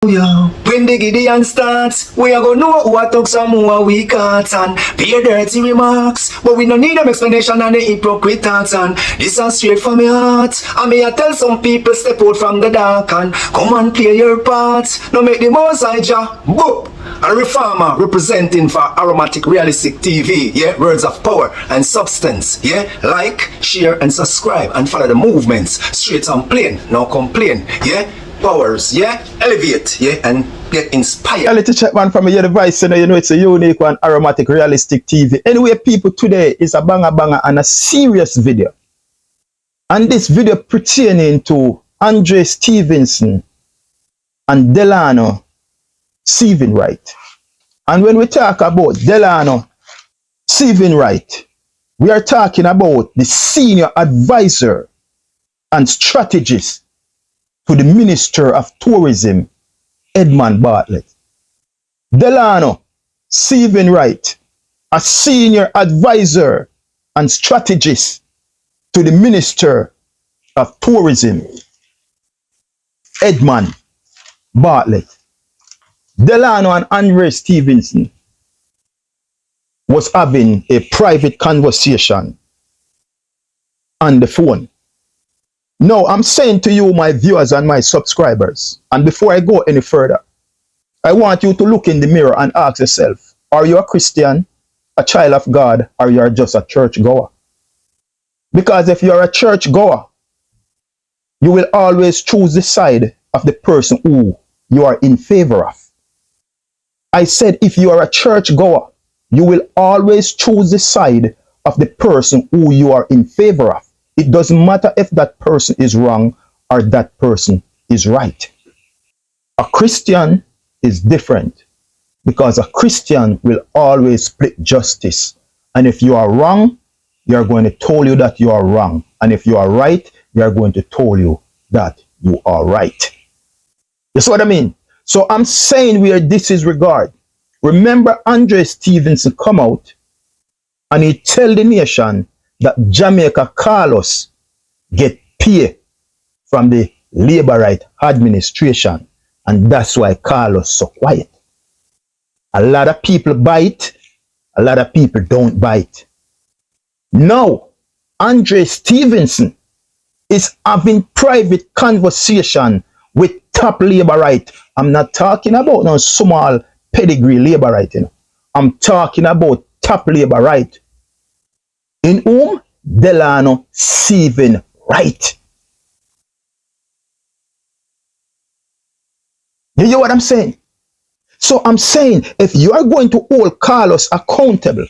Yeah. When the Gideon starts, we are gonna know who talk some more we cuts and pay dirty remarks. But we don't need them explanation and the hypocrite thoughts. And this is straight from my heart. And me I tell some people step out from the dark and come and play your part. Now make the most I boop. A reformer representing for Aromatic Realistic TV, yeah, words of power and substance, yeah, like, share and subscribe and follow the movements, straight and plain, no complain, yeah, powers, yeah, elevate, yeah, and get inspired. A little check man from your device, you know it's a unique one, Aromatic Realistic TV. Anyway, people, today is a banger and a serious video. And this video pertaining to Andre Stevenson and Delano Stephen Wright. And when we talk about Delano Stephen Wright, we are talking about the senior advisor and strategist to the Minister of Tourism, Edmund Bartlett. Delano Stephen Wright, a senior advisor and strategist to the Minister of Tourism, Edmund Bartlett. Delano and Andre Stevenson was having a private conversation on the phone. Now, I'm saying to you, my viewers and my subscribers, and before I go any further, I want you to look in the mirror and ask yourself, are you a Christian, a child of God, or you are just a church goer? Because if you are a church goer, you will always choose the side of the person who you are in favor of. I said, if you are a church goer, you will always choose the side of the person who you are in favor of. It doesn't matter if that person is wrong or that person is right. A Christian is different because a Christian will always split justice. And if you are wrong, they are going to tell you that you are wrong. And if you are right, they are going to tell you that you are right. You see what I mean? So I'm saying where this is regard. Remember Andre Stevenson come out and he tell the nation that Jamaica Carlos get paid from the Labor Right administration. And that's why Carlos so quiet. A lot of people bite, a lot of people don't bite. Now, Andre Stevenson is having private conversation with top Labor Right. I'm not talking about no small pedigree Labor Right, you know. I'm talking about top Labor Right. In whom? Delano Stephen Wright. You hear what I'm saying? So I'm saying, if you are going to hold Carlos accountable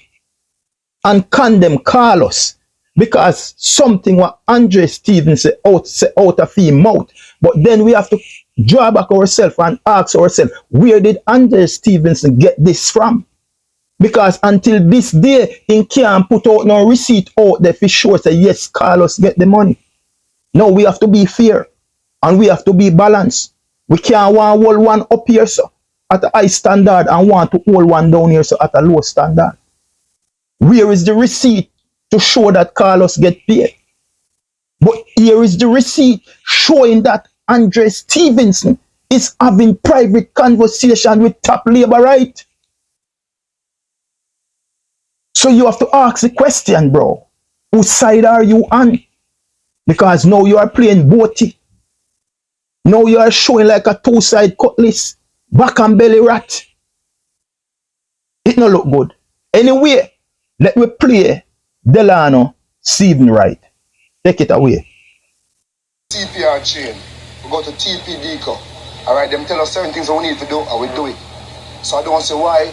and condemn Carlos because something what Andre Stevenson say out of his mouth, but then we have to draw back ourselves and ask ourselves, where did Andre Stevenson get this from? Because until this day, he can't put out no receipt out there for sure say, yes, Carlos get the money. No, we have to be fair and we have to be balanced. We can't want to hold one up here so at a high standard and want to hold one down here so at a low standard. Where is the receipt to show that Carlos get paid? But here is the receipt showing that Andre Stevenson is having private conversation with top Labor Right. So you have to ask the question, bro. Whose side are you on? Because now you are playing boaty. Now you are showing like a two-side cutlass. Back and belly rat. It no look good. Anyway, let me play Delano Stephen Wright. Take it away. TPR chain. We go to TP Deco. Alright, them tell us certain things that we need to do and we do it. So I don't say why.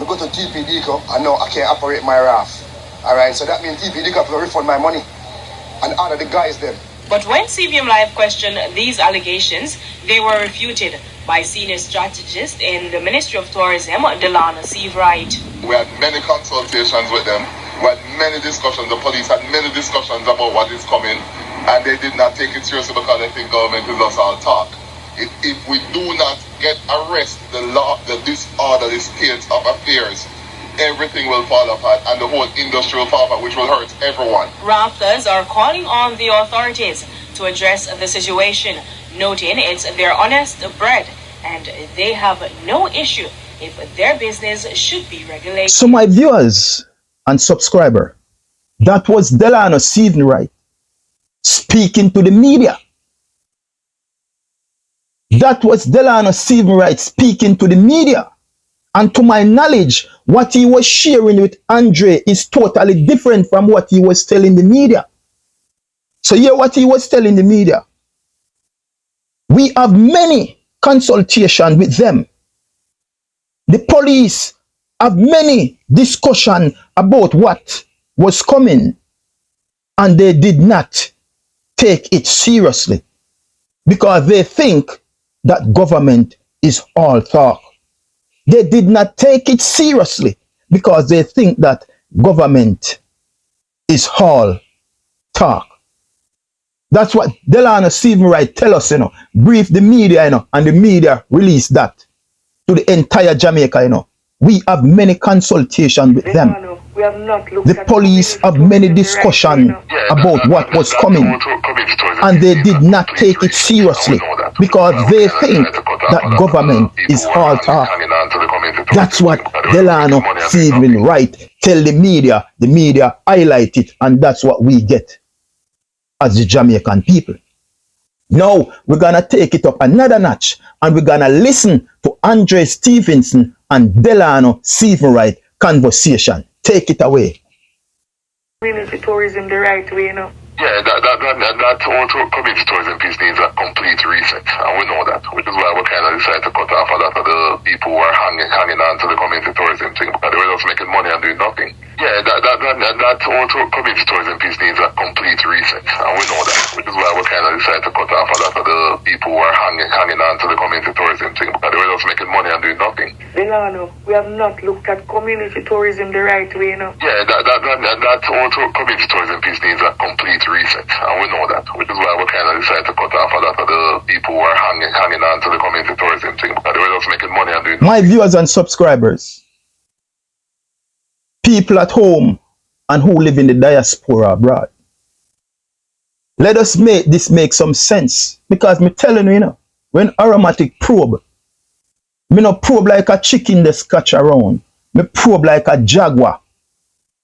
We go to TP Deco and now I can't operate my raft. Alright, so that means TP Deco have to refund my money. And honor the guys then. But when CVM Live questioned these allegations, they were refuted by senior strategist in the Ministry of Tourism, Delano Stephen Wright. We had many consultations with them. We had many discussions. The police had many discussions about what is coming, and they did not take it seriously because they think government is just all talk. If we do not get arrested, the law, the disorder, the state of affairs, everything will fall apart and the whole industry will fall apart, which will hurt everyone. Rafters are calling on the authorities to address the situation, noting it's their honest bread and they have no issue if their business should be regulated. So my viewers and subscriber, that was Delano Stephen Wright speaking to the media. That was Delano Stephen Wright speaking to the media. And to my knowledge, what he was sharing with Andre is totally different from what he was telling the media. So hear what he was telling the media. We have many consultations with them. The police have many discussions about what was coming, and they did not take it seriously because they think that government is all talk. They did not take it seriously because they think that government is all talk. That's what Delano Stephen Wright tell us, brief the media, and the media release that to the entire Jamaica, We have many consultations with them. We have not looked the police have many discussions about what was coming, and they did not take it seriously because they think that government is all talk. That's what Delano Stephen Wright tell the media highlight it, and that's what we get as the Jamaican people. Now we're gonna take it up another notch, and we're gonna listen to Andre Stevenson and Delano Stephen Wright conversation. Take it away. Community tourism the right way, Yeah, that whole community tourism piece needs a complete reset, and we know that, which is why we kind of decided to cut off a lot of the people who are hanging on to the community tourism thing, because they were just making money and doing nothing. Yeah, that whole community tourism piece needs a complete reset, and we know that, which is why we kind of decided to cut off a lot of the people who are hanging on to the community tourism thing, because they were just making money and doing nothing. Delano, we have not looked at community tourism the right way, Yeah, that whole community tourism piece needs a complete reset, and we know that, which is why we kind of decided to cut off a lot of the people who are hanging on to the community tourism thing, because they were just making money and doing nothing. My viewers and subscribers, people at home and who live in the diaspora abroad, let us make this make some sense, because me telling you, when aromatic probe, me no probe like a chicken that scratch around, me probe like a jaguar,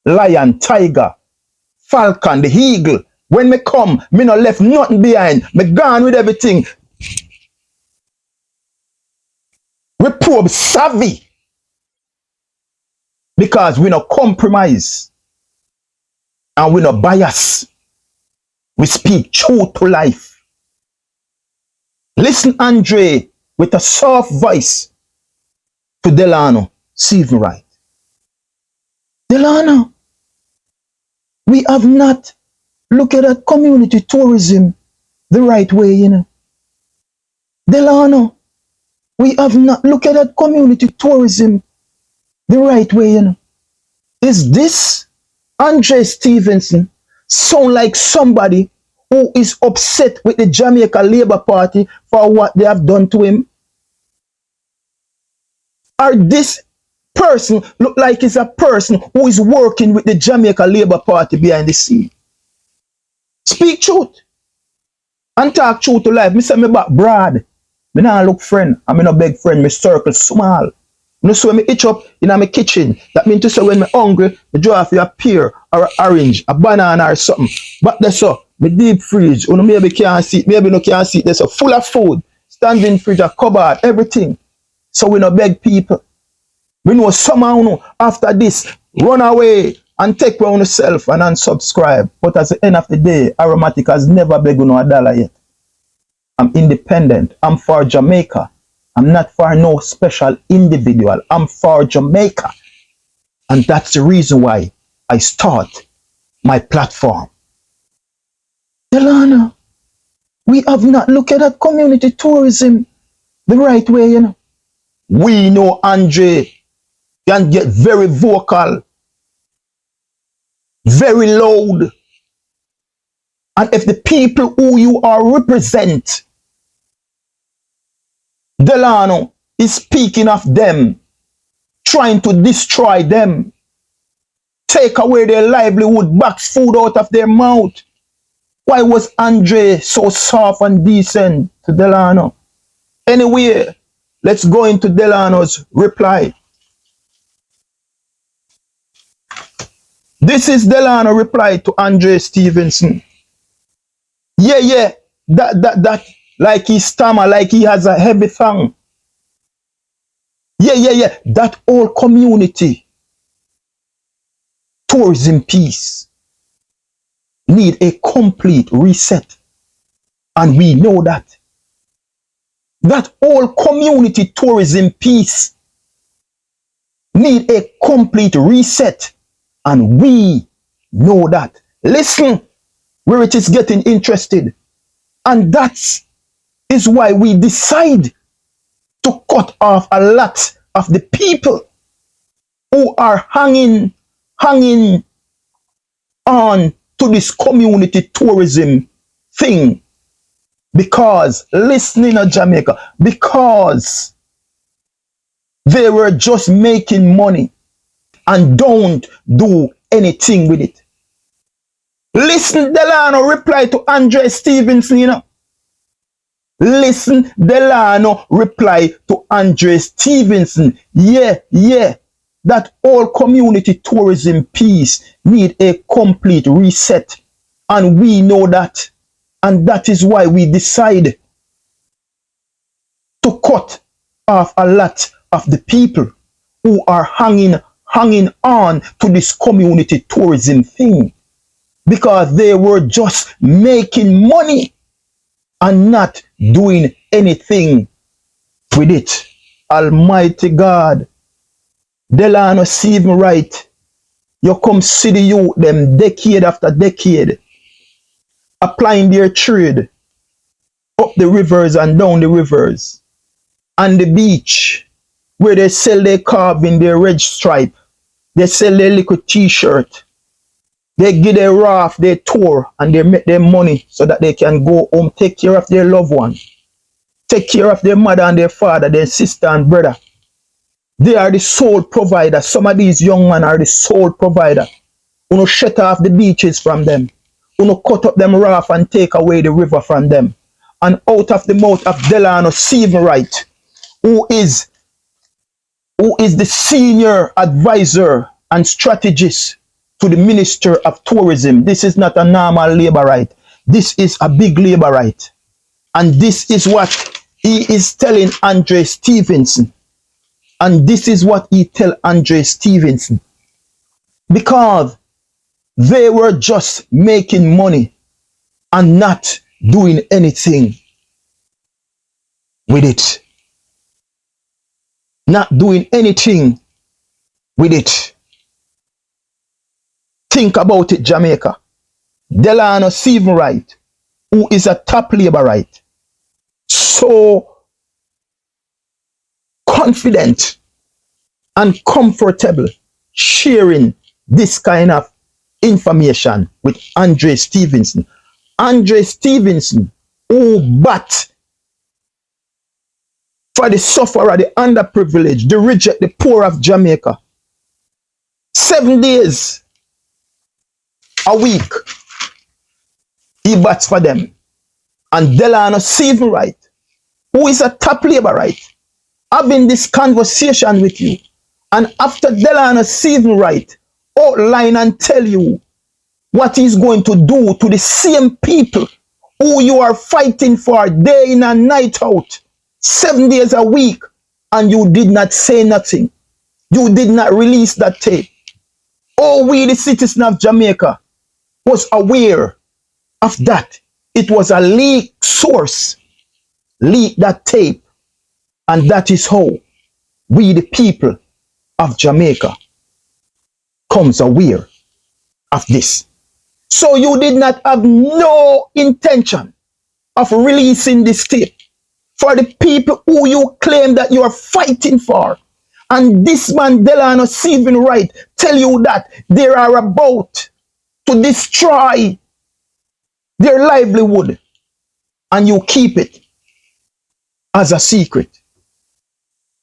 lion, tiger, falcon, the eagle. When me come, me no left nothing behind. Me gone with everything. We probe savvy, because we no compromise and we no bias. We speak truth to life. Listen, Andre, with a soft voice to Delano Stephen Wright. Delano, we have not looked at community tourism the right way, Delano, we have not looked at community tourism the right way, Is this Andre Stevenson sound like somebody who is upset with the Jamaica Labour Party for what they have done to him? Or this person look like it's a person who is working with the Jamaica Labour Party behind the scene? Speak truth and talk truth to life. Me say me back broad. Me nah look friend, and me no beg friend. Me circle small. No, so when me itch up in my kitchen, that means to say when me hungry, me draw off a pear or an orange, a banana or something. But that's so, me deep fridge, you know, maybe can't see, maybe no can't see, there's so full of food, standing fridge, a cupboard, everything. So we no beg people. We know somehow after this, run away and take one yourself and unsubscribe. But at the end of the day, Aromatic has never begged no $1 yet. I'm independent. I'm for Jamaica. I'm not for no special individual. I'm for Jamaica. And that's the reason why I start my platform. Delano, we have not looked at community tourism the right way, We know Andre can get very vocal, very loud. And if the people who you are represent, Delano is speaking of them, trying to destroy them, take away their livelihood, box food out of their mouth. Why was Andre so soft and decent to Delano? Anyway, Let's go into Delano's reply. This is Delano reply to Andre Stevenson. Yeah. That, like he stammer, like he has a heavy tongue. Yeah. That whole community, tourism piece, need a complete reset. And we know that. That whole community tourism piece need a complete reset. And we know that. Listen, where it is getting interested. And that is why we decide to cut off a lot of the people who are hanging on to this community tourism thing. Because, listening to Jamaica, because they were just making money and don't do anything with it. Listen, Delano reply to Andre Stevenson, you know. Listen, Delano reply to Andre Stevenson. Yeah. That all community tourism piece need a complete reset. And we know that. And that is why we decide to cut off a lot of the people who are hanging on to this community tourism thing. Because they were just making money and not doing anything with it. Almighty God. Delano Stephen right. You come see the youth them decade after decade applying their trade up the rivers and down the rivers and the beach where they sell their carving, their red stripe. They sell their little t-shirt. They give their raft, their tour, and they make their money so that they can go home, take care of their loved one, take care of their mother and their father, their sister and brother. They are the sole provider. Some of these young men are the sole provider. Uno shut off the beaches from them. Uno cut up them raft and take away the river from them. And out of the mouth of Delano Stephen Wright, who is the senior advisor and strategist to the Minister of Tourism. This is not a normal labor right. This is a big labor right. And this is what he is telling Andre Stevenson. And this is what he tell Andre Stevenson. Because they were just making money and not doing anything with it. Not doing anything with it. Think about it, Jamaica. Delano Stephen Wright, who is a top labor right, so confident and comfortable sharing this kind of information with Andre Stevenson. Andre Stevenson, who bat for the sufferer, the underprivileged, the reject, the poor of Jamaica. 7 days a week, he bats for them. And Delano Stephen Wright, who is a top labor right, having this conversation with you. And after Delano Stephen Wright outline and tell you what he's going to do to the same people who you are fighting for day in and night out, 7 days a week, and you did not say nothing. You did not release that tape. Oh, we, the citizens of Jamaica, was aware of that. It was a leak source, leak that tape. And that is how we, the people of Jamaica, comes aware of this. So you did not have no intention of releasing this tape for the people who you claim that you are fighting for. And this man, Delano Stephen Wright, tell you that they are about to destroy their livelihood, and you keep it as a secret.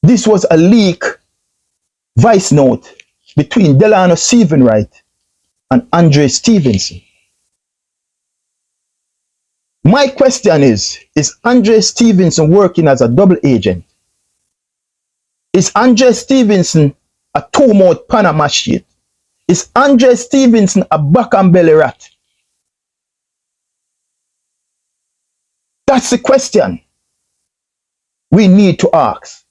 This was a leak voice note between Delano Stephen Wright and Andre Stevenson. My question is Andre Stevenson working as a double agent? Is Andre Stevenson a two-mouth Panama shit? Is Andre Stevenson a back and belly rat? That's the question we need to ask.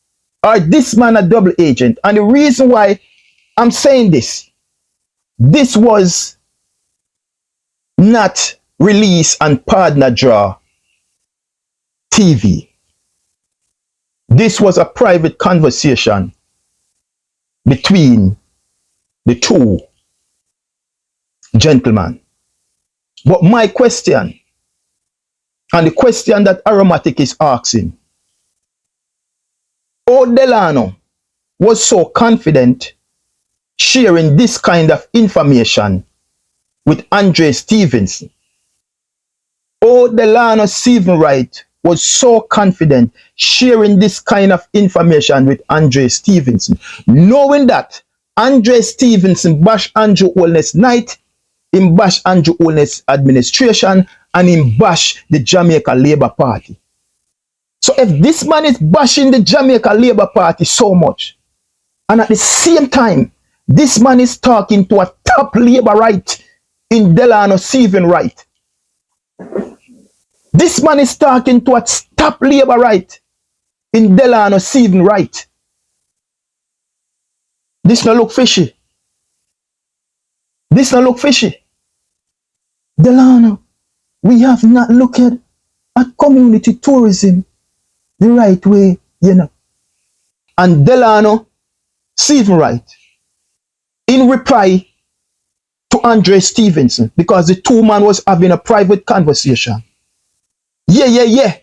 Are this man a double agent? And the reason why I'm saying this was not released on Partner Draw TV. This was a private conversation between the two gentlemen. But my question, and the question that Aromatic is asking, Delano was so confident sharing this kind of information with Andre Stevenson. Delano Stephen Wright was so confident sharing this kind of information with Andre Stevenson, knowing that Andre Stevenson bash Andrew Holness night, him bash Andrew Holness administration, and him bash the Jamaica Labour Party. So if this man is bashing the Jamaica Labour Party so much, and at the same time, this man is talking to a top Labourite in Delano Stephen Wright. This man is talking to a top Labourite in Delano Stephen Wright. This no look fishy. This no look fishy. Delano, we have not looked at community tourism the right way, you know. And Delano Stephen Wright, in reply to Andre Stevenson, because the two men was having a private conversation. Yeah.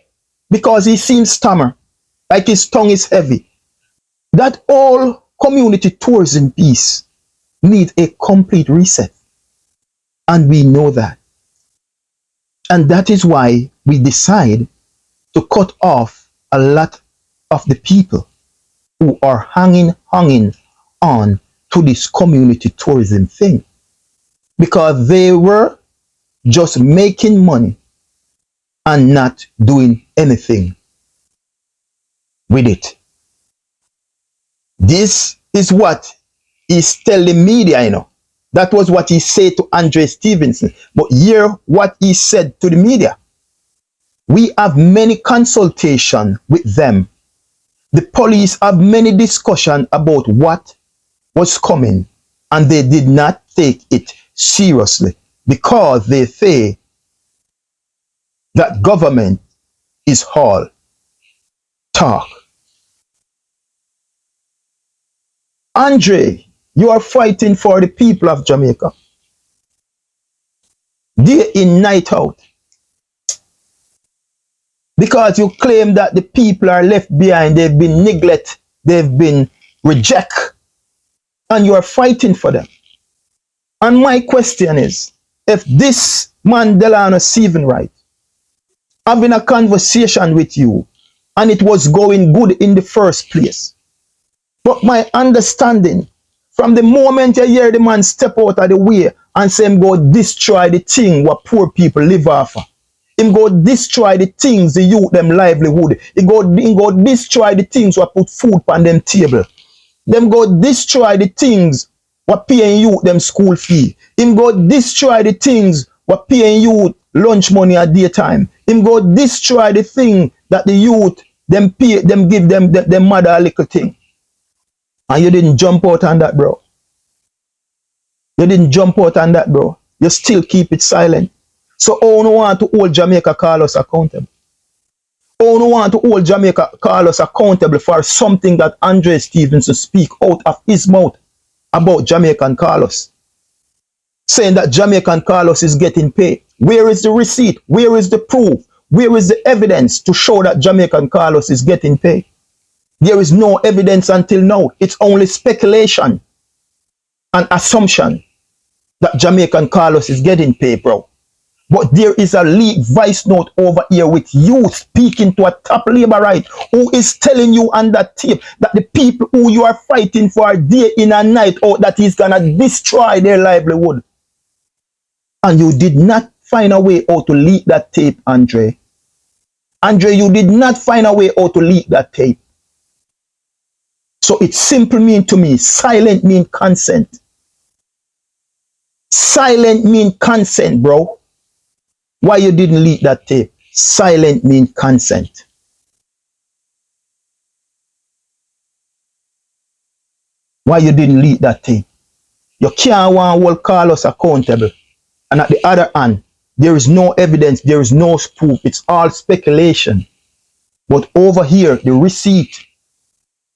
Because he seems stammer, like his tongue is heavy. That all community tourism piece needs a complete reset. And we know that. And that is why we decide to cut off a lot of the people who are hanging on to this community tourism thing. Because they were just making money and not doing anything with it. This is what he's telling media, you know. That was what he said to Andre Stevenson. But hear what he said to the media. We have many consultations with them. The police have many discussions about what was coming, and they did not take it seriously because they say that government is all talk. Andre, you are fighting for the people of Jamaica. Day in, night out. Because you claim that the people are left behind, they've been neglected, they've been rejected, and you are fighting for them. And my question is, if this man Delano Stephen Wright having a conversation with you, and it was going good in the first place, but my understanding, from the moment you hear the man step out of the way and say him go destroy the thing what poor people live off of, him go destroy the things the youth them livelihood, he go destroy the things what put food on them table, them go destroy the things what paying youth them school fee, him go destroy the things what paying youth lunch money at daytime, him go destroy the thing that the youth them pay, them give them mother a little thing. And you didn't jump out on that, bro. You didn't jump out on that, bro. You still keep it silent. So who want to hold Jamaica call us accountable? Who want to hold Jamaica call us accountable for something that Andre Stevenson speak out of his mouth about Jamaican Carlos? Saying that Jamaican Carlos is getting paid. Where is the receipt? Where is the proof? Where is the evidence to show that Jamaican Carlos is getting paid? There is no evidence until now. It's only speculation and assumption that Jamaican Carlos is getting paid, bro. But there is a leaked voice note over here with you speaking to a top Labourite who is telling you on that tape that the people who you are fighting for day in and night out, that he's gonna destroy their livelihood. And you did not find a way how to leak that tape, Andre. Andre, you did not find a way how to leak that tape. So it simply mean to me, silent mean consent. Silent mean consent, bro. Why you didn't leak that tape? Silent mean consent. Why you didn't leak that tape? You can't want to hold Carlos accountable. And at the other hand, there is no evidence, there is no proof. It's all speculation. But over here, the receipt,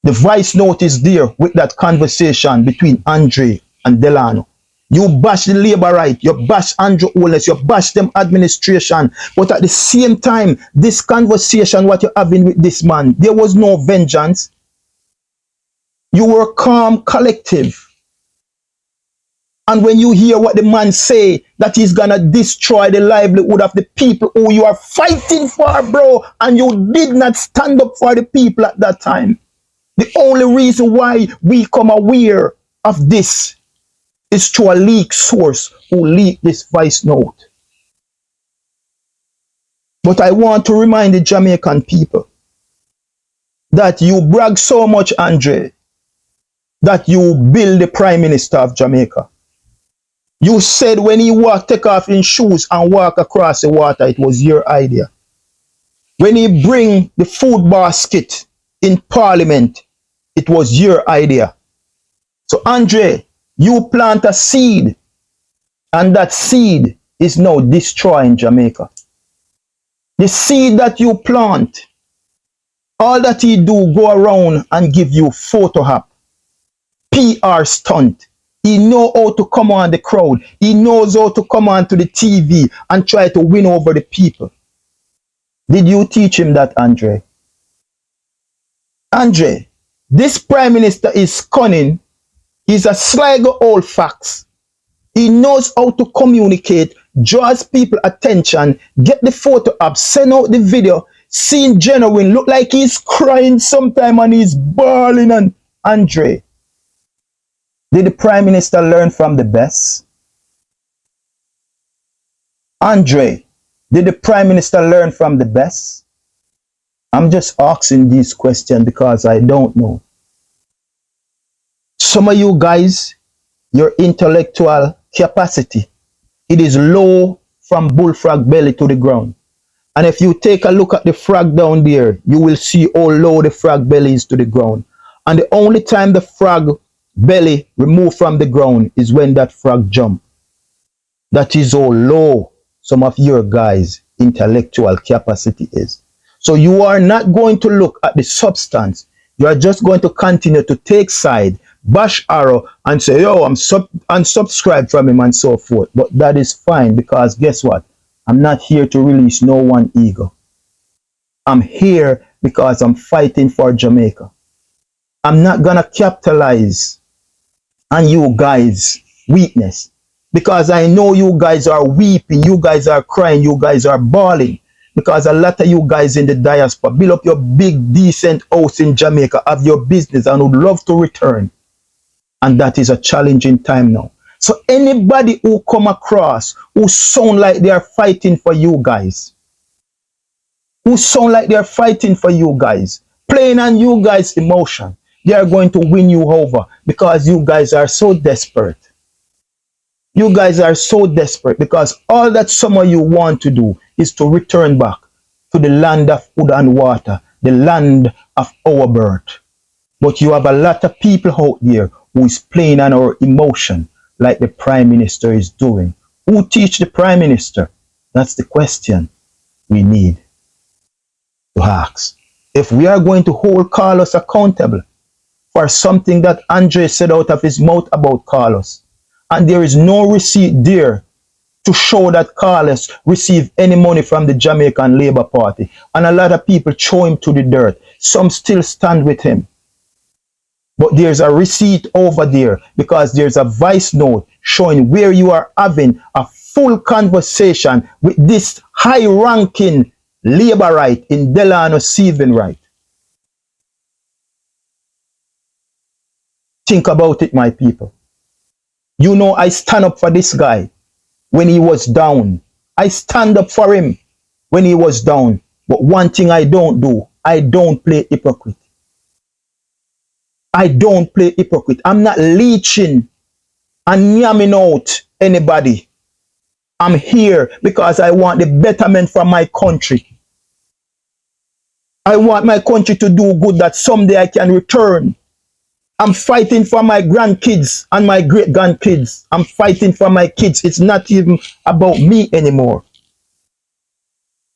the voice note is there with that conversation between Andre and Delano. You bash the labor right, you bash Andrew Holness, you bash them administration. But at the same time, this conversation, what you're having with this man, there was no vengeance. You were calm, collective. And when you hear what the man say, that he's gonna destroy the livelihood of the people who you are fighting for, bro, and you did not stand up for the people at that time. The only reason why we come aware of this is to a leak source who leaked this voice note. But I want to remind the Jamaican people that you brag so much, Andre, that you build the Prime Minister of Jamaica. You said when he take off his shoes and walk across the water, it was your idea. When he bring the food basket in Parliament, it was your idea. So Andre, you plant a seed, and that seed is now destroying Jamaica. The seed that you plant, all that he do, go around and give you photo op, PR stunt. He know how to come on the crowd. He knows how to come on to the TV and try to win over the people. Did you teach him that, Andre? Andre, this Prime Minister is cunning. He's a sligo old facts. He knows how to communicate, draws people attention, get the photo up, send out the video, seeing genuine, look like he's crying sometime and he's bawling. And Andre, did the Prime Minister learn from the best? Andre, did the Prime Minister learn from the best? I'm just asking these questions because I don't know. Some of you guys, your intellectual capacity, it is low from bullfrog belly to the ground. And if you take a look at the frog down there, you will see how low the frog belly is to the ground. And the only time the frog belly removed from the ground is when that frog jump. That is how low some of your guys' intellectual capacity is. So you are not going to look at the substance. You are just going to continue to take side, bash arrow, and say, yo, I'm unsubscribed from him and so forth. But that is fine, because guess what? I'm not here to release no one ego. I'm here because I'm fighting for Jamaica. I'm not gonna capitalize on you guys' weakness, because I know you guys are weeping, you guys are crying, you guys are bawling, because a lot of you guys in the diaspora build up your big decent house in Jamaica, have your business and would love to return. And that is a challenging time now. So anybody who come across who sound like they are fighting for you guys, playing on you guys' emotion, they are going to win you over, because you guys are so desperate. You guys are so desperate because all that some of you want to do is to return back to the land of food and water, the land of our birth. But you have a lot of people out there who is playing on our emotion like the Prime Minister is doing. Who teach the Prime Minister? That's the question we need to ask. If we are going to hold Carlos accountable for something that Andre said out of his mouth about Carlos, and there is no receipt there to show that Carlos received any money from the Jamaican Labour Party, and a lot of people throw him to the dirt, some still stand with him. But there's a receipt over there, because there's a voice note showing where you are having a full conversation with this high-ranking Labourite in Delano Stephen Wright. Think about it, my people. You know, I stand up for this guy when he was down. I stand up for him when he was down. But one thing I don't do, I don't play hypocrite. I don't play hypocrite. I'm not leeching and yamming out anybody. I'm here because I want the betterment for my country. I want my country to do good that someday I can return. I'm fighting for my grandkids and my great grandkids. I'm fighting for my kids. It's not even about me anymore.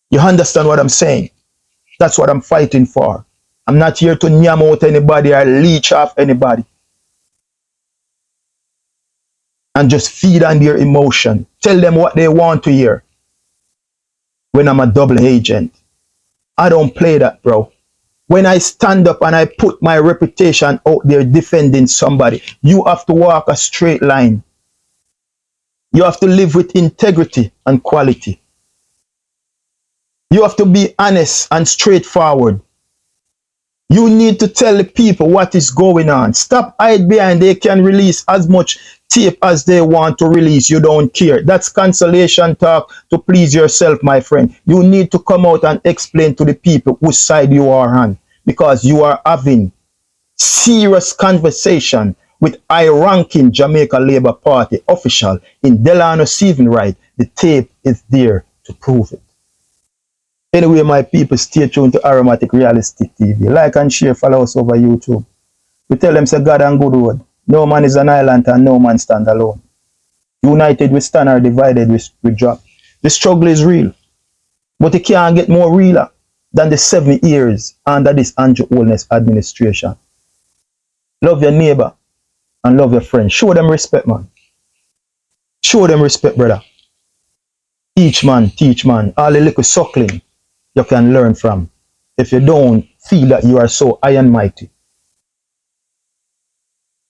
You understand what I'm saying? That's what I'm fighting for. I'm not here to yam out anybody or leech off anybody and just feed on their emotion. Tell them what they want to hear when I'm a double agent. I don't play that, bro. When I stand up and I put my reputation out there defending somebody, you have to walk a straight line. You have to live with integrity and quality. You have to be honest and straightforward. You need to tell the people what is going on. Stop hide behind they can release as much tape as they want to release. You don't care. That's cancellation talk to please yourself, my friend. You need to come out and explain to the people whose side you are on, because you are having serious conversation with high-ranking Jamaica Labour Party official in Delano Stephen Wright. The tape is there to prove it. Anyway, my people, stay tuned to Aromatic Realistic TV. Like and share, follow us over YouTube. We tell them, say God and good word. No man is an island and no man stand alone. United we stand, or divided we drop. The struggle is real, but it can't get more realer than the 7 years under this Andrew Holness administration. Love your neighbor and love your friend. Show them respect, man. Show them respect, brother. Teach man. All the little suckling you can learn from. If you don't feel that you are so high and mighty,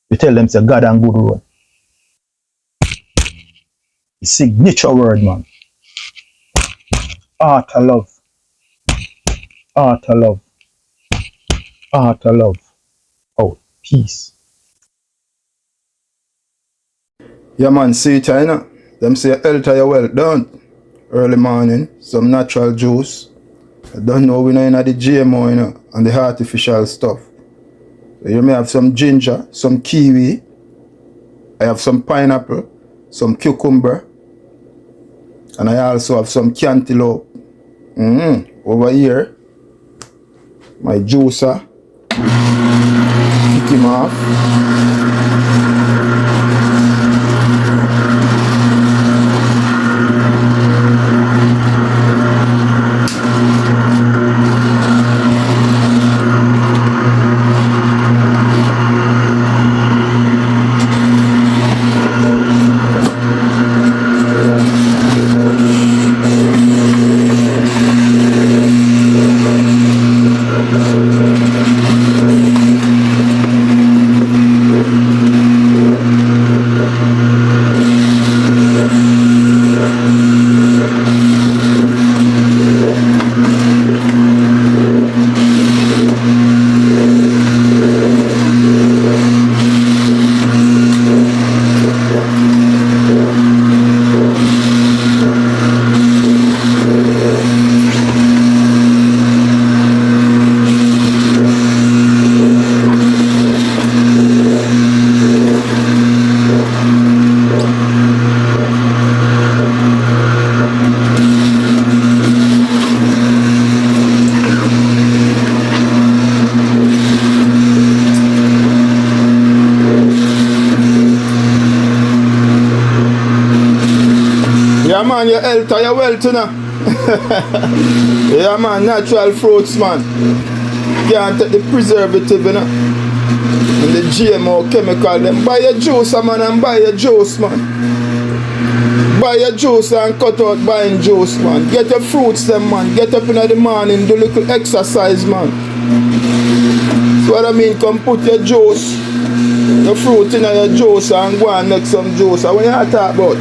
you tell them, say God and good road. The signature word, man. Art of love. Art of love. Art of love. Oh, peace. Yeah, man, see it, you know. Them say health are well done. Early morning, some natural juice. I don't know, we know in the GMO, you know, and the artificial stuff. So you may have some ginger, some kiwi. I have some pineapple, some cucumber, and I also have some cantaloupe. Over here, my juicer. Kick him off. Yeah, man, your health or your wealth, you know. Yeah, man, natural fruits, man. Can't take the preservative, you know. And the GMO chemical, them. Buy your juice, man, and buy your juice, man. Buy your juice and cut out buying juice, man. Get your fruits, them, man. Get up in the morning, do little exercise, man. So what I mean, come put your juice, your fruit in your juice and go and make some juice. And what you talk about?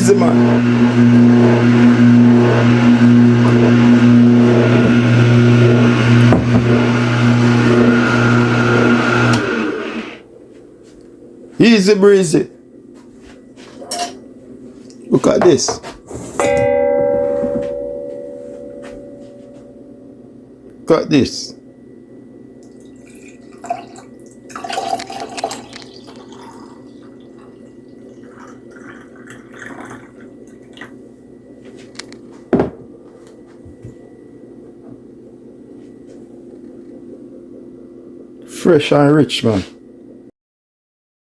breezy, man. Easy breezy. Look at this. Look at this. Fresh and rich, man.